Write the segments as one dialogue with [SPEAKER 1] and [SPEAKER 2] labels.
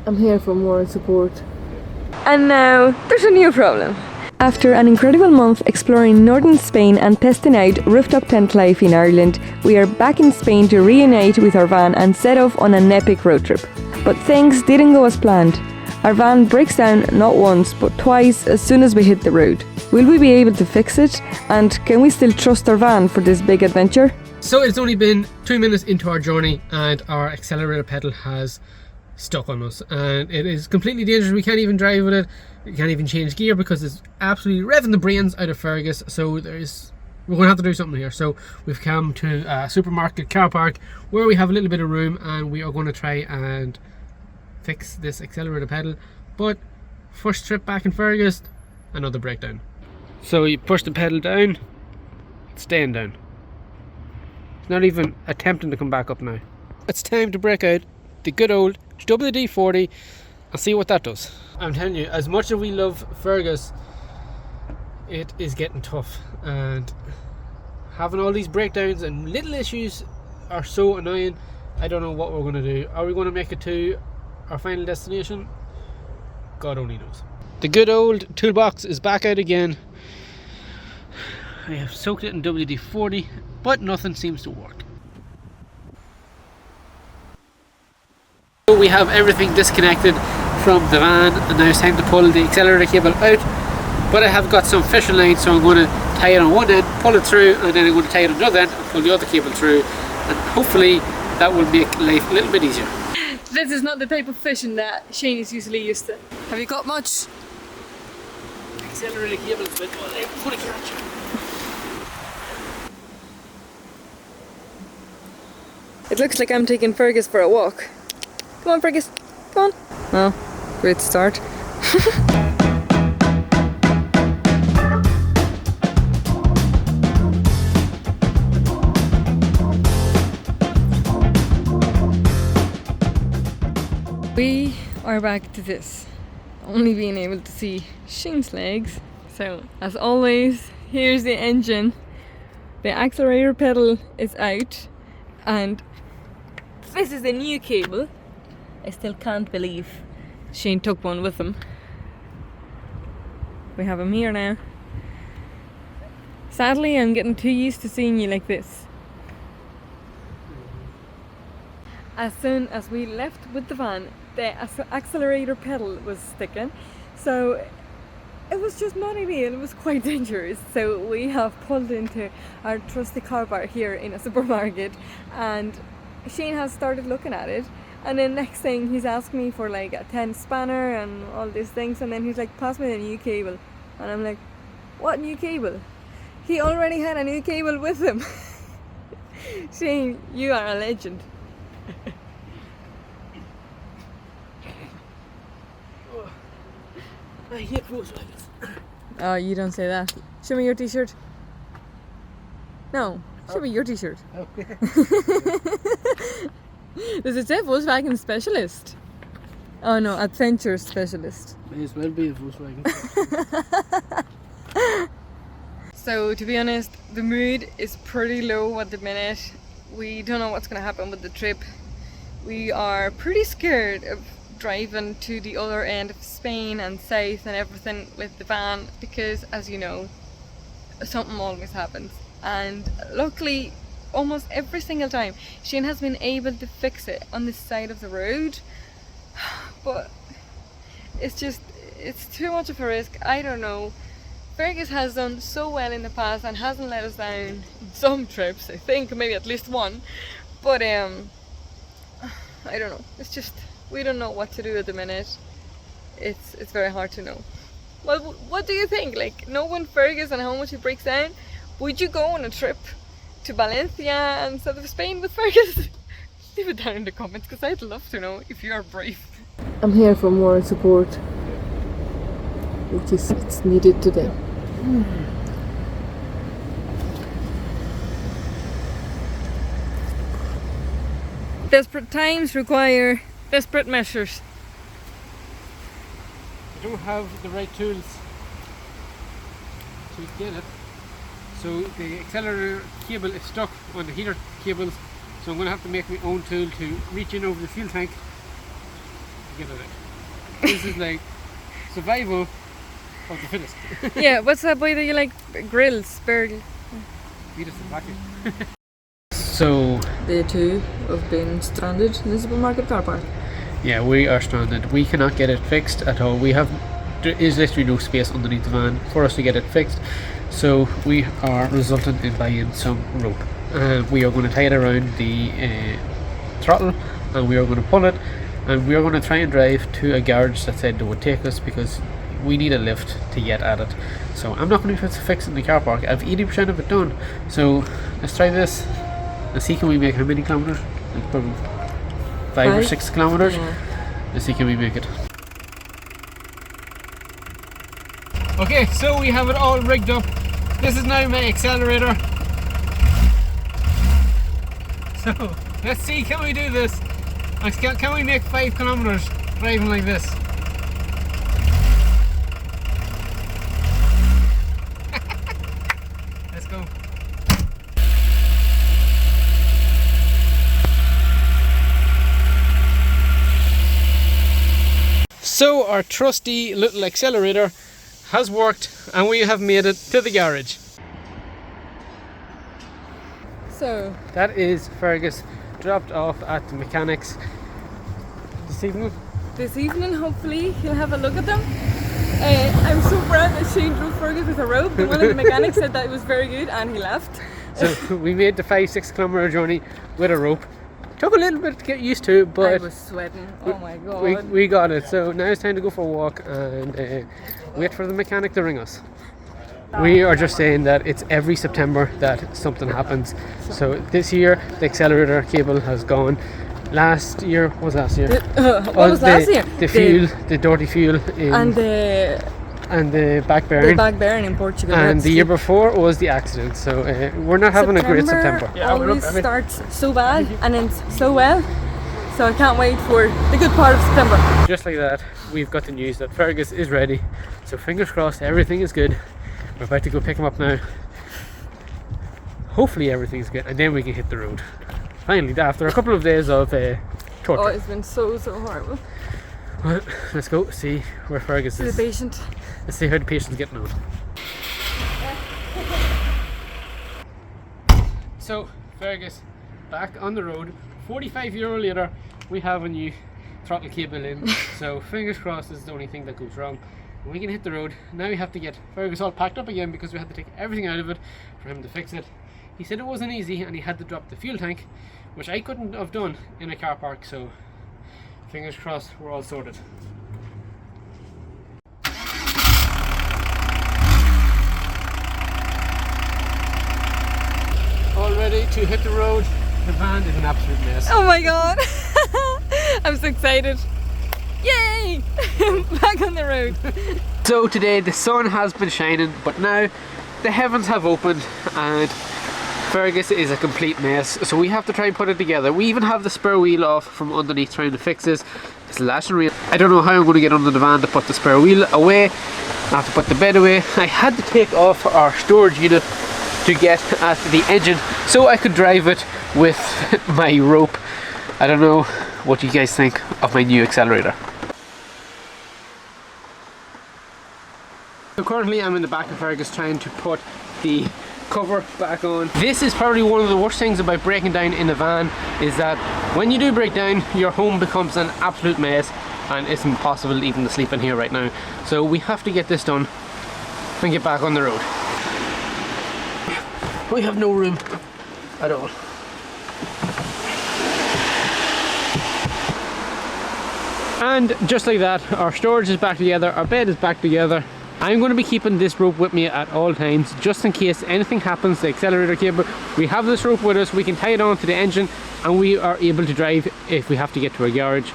[SPEAKER 1] I'm here for moral support.
[SPEAKER 2] And now there's a new problem. After an incredible month exploring northern Spain and testing out rooftop tent life in Ireland, we are back in Spain to reunite with our van and set off on an epic road trip. But things didn't go as planned. Our van breaks down not once but twice as soon as we hit the road. Will we be able to fix it? And can we still trust our van for this big adventure?
[SPEAKER 3] So it's only been 2 minutes into our journey and our accelerator pedal has stuck on us, and it is completely dangerous. We can't even drive with it. We can't even change gear because it's absolutely revving the brains out of Fergus. So we're going to have to do something here. So we've come to a supermarket car park where we have a little bit of room, and we are going to try and fix this accelerator pedal. But first trip back in Fergus, another breakdown. So you push the pedal down, it's staying down. It's not even attempting to come back up now. It's time to break out the good old WD-40 and see what that does. I'm telling you, as much as we love Fergus, it is getting tough, and having all these breakdowns and little issues are so annoying. I don't know what we're going to do. Are we going to make it to our final destination? God only knows. The good old toolbox is back out again. I have soaked it in WD-40, but nothing seems to work. So we have everything disconnected from the van, and now it's time to pull the accelerator cable out. But I have got some fishing line, so I'm going to tie it on one end, pull it through, and then I'm going to tie it on the other end and pull the other cable through, and hopefully that will make life a little bit easier.
[SPEAKER 2] This is not the type of fishing that Shane is usually used to. Have you got much?
[SPEAKER 3] Accelerator cable is a bit full of catch.
[SPEAKER 2] It looks like I'm taking Fergus for a walk. Come on, Fergus. Come on. Oh, great start. We are back to this. Only being able to see Shane's legs. So, as always, here's the engine. The accelerator pedal is out. And this is the new cable. I still can't believe Shane took one with him. We have him here now. Sadly, I'm getting too used to seeing you like this. As soon as we left with the van, the accelerator pedal was sticking, so it was just not ideal. It was quite dangerous. So we have pulled into our trusty car park here in a supermarket, and Shane has started looking at it, and then next thing he's asked me for like a 10 spanner and all these things, and then he's like, pass me the new cable, and I'm like, what new cable? He already had a new cable with him. Shane, you are a legend.
[SPEAKER 3] I hate Volkswagens.
[SPEAKER 2] Oh, you don't say that. Show me your t-shirt. No, show me your t-shirt.
[SPEAKER 3] Okay.
[SPEAKER 2] Does it say Volkswagen Specialist? Oh no, Adventure Specialist.
[SPEAKER 3] May as well be a Volkswagen.
[SPEAKER 2] So to be honest, the mood is pretty low at the minute. We don't know what's going to happen with the trip. We are pretty scared of driving to the other end of Spain and south and everything with the van, because as you know, something always happens, and luckily almost every single time Shane has been able to fix it on the side of the road, but it's too much of a risk. I don't know. Fergus has done so well in the past and hasn't let us down some trips, I think maybe at least one, but I don't know. It's just, we don't know what to do at the minute. It's very hard to know. Well, what do you think? Like, knowing Fergus and how much he breaks down, would you go on a trip to Valencia instead of Spain with Fergus? Leave it down in the comments, because I'd love to know if you are brave.
[SPEAKER 1] I'm here for moral support, which is it's needed today.
[SPEAKER 2] Desperate times require desperate measures.
[SPEAKER 3] I don't have the right tools to get it. So the accelerator cable is stuck on the heater cables, so I'm going to have to make my own tool to reach in over the fuel tank to get it out. This is like survival of the fittest.
[SPEAKER 2] Yeah, what's that boy that you like? Grills, burgers.
[SPEAKER 3] Beat us in vacuum. So
[SPEAKER 1] Day 2 of being stranded in the supermarket car park.
[SPEAKER 3] yeah, we are stranded. We cannot get it fixed at all. There is literally no space underneath the van for us to get it fixed. So we are resultant in buying some rope. We are going to tie it around the throttle, and we are going to pull it, and we are going to try and drive to a garage that said they would take us because we need a lift to get at it. So I'm not going to fix it in the car park. I've 80% of it done. So let's try this. Let's see, can we make how many kilometers? Like probably 5 or 6 kilometers.
[SPEAKER 1] Yeah.
[SPEAKER 3] Let's see, can we make it? Okay, so we have it all rigged up. This is now my accelerator. So let's see, can we do this? Can we make 5 kilometers driving like this? Let's go. So our trusty little accelerator has worked, and we have made it to the garage.
[SPEAKER 2] So
[SPEAKER 3] That is Fergus dropped off at the mechanics this evening.
[SPEAKER 2] this evening, hopefully, he'll have a look at them. I'm so proud that Shane drove Fergus with a rope. One of the mechanics said that it was very good, and he left.
[SPEAKER 3] So we made the 5-6 kilometer journey with a rope. Took a little bit to get used to,
[SPEAKER 2] I
[SPEAKER 3] but
[SPEAKER 2] was sweating. Oh my god.
[SPEAKER 3] we got it. So now it's time to go for a walk and wait for the mechanic to ring us. We are just saying that it's every September that something happens. So this year the accelerator cable has gone. Last year, what was last year?
[SPEAKER 2] What was last year?
[SPEAKER 3] The fuel, the dirty fuel
[SPEAKER 2] And
[SPEAKER 3] the back bearing.
[SPEAKER 2] back bearing in Portugal.
[SPEAKER 3] And
[SPEAKER 2] That's
[SPEAKER 3] the year before was the accident. So we're not having a great September.
[SPEAKER 2] Always starts so bad and ends so well. So I can't wait for the good part of September.
[SPEAKER 3] Just like that, we've got the news that Fergus is ready. So fingers crossed, everything is good. We're about to go pick him up now. Hopefully everything's good, and then we can hit the road. Finally, after a couple of days of
[SPEAKER 2] Oh,
[SPEAKER 3] torture.
[SPEAKER 2] it's been so horrible.
[SPEAKER 3] Well, let's go see where Fergus
[SPEAKER 2] To
[SPEAKER 3] is.
[SPEAKER 2] the patient.
[SPEAKER 3] Let's see how the patient's getting on. So, Fergus, back on the road. 45 euro later, we have a new throttle cable in. So, fingers crossed, this is the only thing that goes wrong. And we can hit the road. Now we have to get Fergus all packed up again because we had to take everything out of it for him to fix it. He said it wasn't easy and he had to drop the fuel tank, which I couldn't have done in a car park. So, fingers crossed, we're all sorted. All ready to hit the road. The van is an absolute mess.
[SPEAKER 2] Oh my god. I'm so excited. Yay! Back on the road.
[SPEAKER 3] So today the sun has been shining, but now the heavens have opened and Fergus is a complete mess. So we have to try and put it together. We even have the spare wheel off from underneath trying to fix this. It's lashing real. I don't know how I'm going to get under the van to put the spare wheel away. I have to put the bed away. I had to take off our storage unit to get at the engine so I could drive it with my rope. I don't know what you guys think of my new accelerator. So currently I'm in the back of Fergus trying to put the cover back on. This is probably one of the worst things about breaking down in a van, is that when you do break down, your home becomes an absolute mess and it's impossible even to sleep in here right now. So we have to get this done and get back on the road. We have no room at all. And just like that, our storage is back together, our bed is back together. I'm going to be keeping this rope with me at all times, just in case anything happens to the accelerator cable. We have this rope with us, we can tie it on to the engine, and we are able to drive if we have to get to a garage.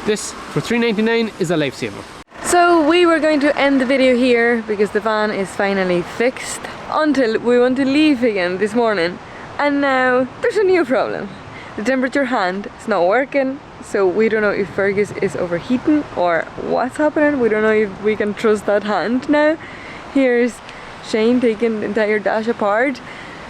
[SPEAKER 3] This, for $3.99, is a lifesaver.
[SPEAKER 2] So we were going to end the video here because the van is finally fixed until we want to leave again this morning, and now there's a new problem. The temperature hand is not working, so we don't know if Fergus is overheating or what's happening. We don't know if we can trust that hand now. Here's Shane taking the entire dash apart,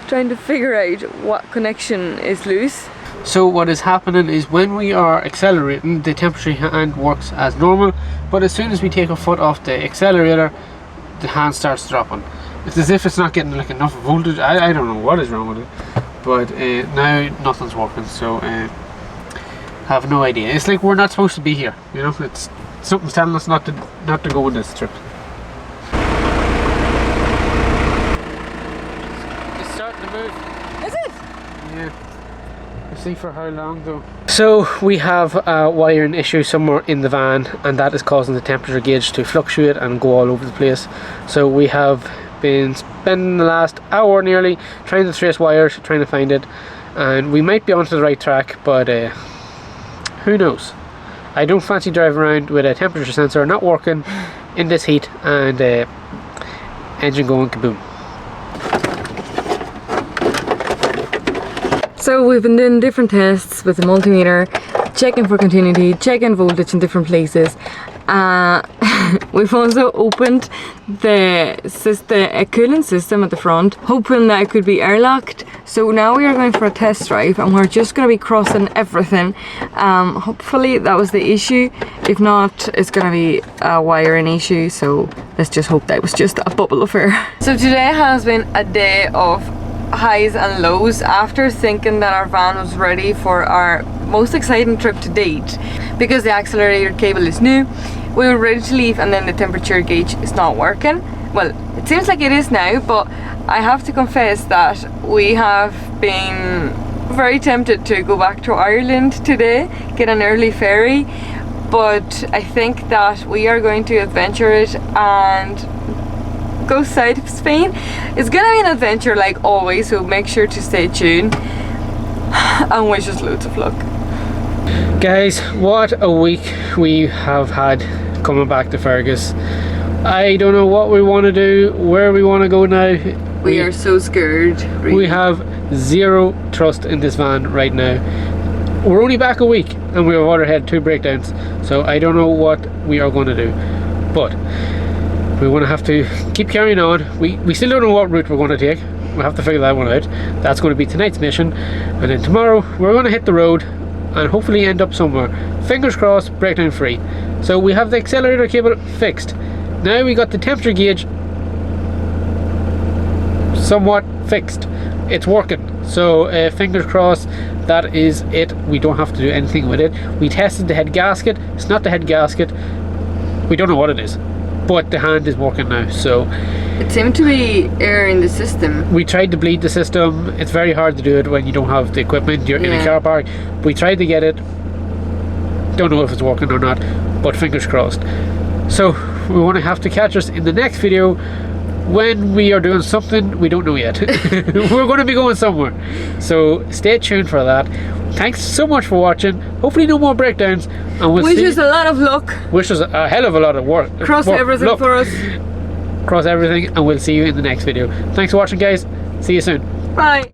[SPEAKER 2] trying to figure out what connection is loose.
[SPEAKER 3] So what is happening is when we are accelerating, the temperature hand works as normal, but as soon as we take our foot off the accelerator, the hand starts dropping. It's as if it's not getting like enough voltage. I don't know what is wrong with it, but now nothing's working, so have no idea. It's like we're not supposed to be here, you know. It's something's telling us not to go on this trip. It's starting to move.
[SPEAKER 2] Is it?
[SPEAKER 3] Yeah. We'll see for how long though. So we have a wiring issue somewhere in the van, and that is causing the temperature gauge to fluctuate and go all over the place. So we have been spending the last hour nearly trying to trace wires, trying to find it, and we might be onto the right track, but who knows. I don't fancy driving around with a temperature sensor not working in this heat and engine going kaboom.
[SPEAKER 2] So we've been doing different tests with the multimeter, checking for continuity, checking voltage in different places. We've also opened the cooling system at the front, hoping that it could be airlocked. So now we are going for a test drive, and we're just going to be crossing everything. Hopefully that was the issue. If not, it's going to be a wiring issue. So let's just hope that it was just a bubble affair. So today has been a day of highs and lows. After thinking that our van was ready for our most exciting trip to date, because the accelerator cable is new, we were ready to leave, and then the temperature gauge is not working. Well, it seems like it is now, but I have to confess that we have been very tempted to go back to Ireland today, get an early ferry, but I think that we are going to adventure it and go south of Spain. It's gonna be an adventure like always, so make sure to stay tuned and wish us loads of luck.
[SPEAKER 3] Guys, what a week we have had coming back to Fergus. I don't know what we want to do, where we want to go now.
[SPEAKER 2] We are so scared, really.
[SPEAKER 3] We have zero trust in this van right now. We're only back a week and we have already had 2 breakdowns, so I don't know what we are going to do, but we want to have to keep carrying on. We still don't know what route we're going to take. We'll have to figure that one out. That's going to be tonight's mission, and then tomorrow we're going to hit the road and hopefully end up somewhere. Fingers crossed, breakdown free. So we have the accelerator cable fixed. Now we got the temperature gauge somewhat fixed. It's working. So fingers crossed that is it. We don't have to do anything with it. We tested the head gasket. It's not the head gasket. We don't know what it is, but the hand is working now. So
[SPEAKER 2] it seemed to be air in the system.
[SPEAKER 3] We tried to bleed the system. It's very hard to do it when you don't have the equipment. You're in a car park. We tried to get it. Don't know if it's working or not, but fingers crossed. So we want to have to catch us in the next video when we are doing something we don't know yet. We're going to be going somewhere, so stay tuned for that. Thanks so much for watching. Hopefully no more breakdowns, and we'll
[SPEAKER 2] wish us a lot of luck.
[SPEAKER 3] Wish us a hell of a lot of work.
[SPEAKER 2] Cross everything for us.
[SPEAKER 3] Cross everything, and we'll see you in the next video. Thanks for watching, guys. See you soon.
[SPEAKER 2] Bye.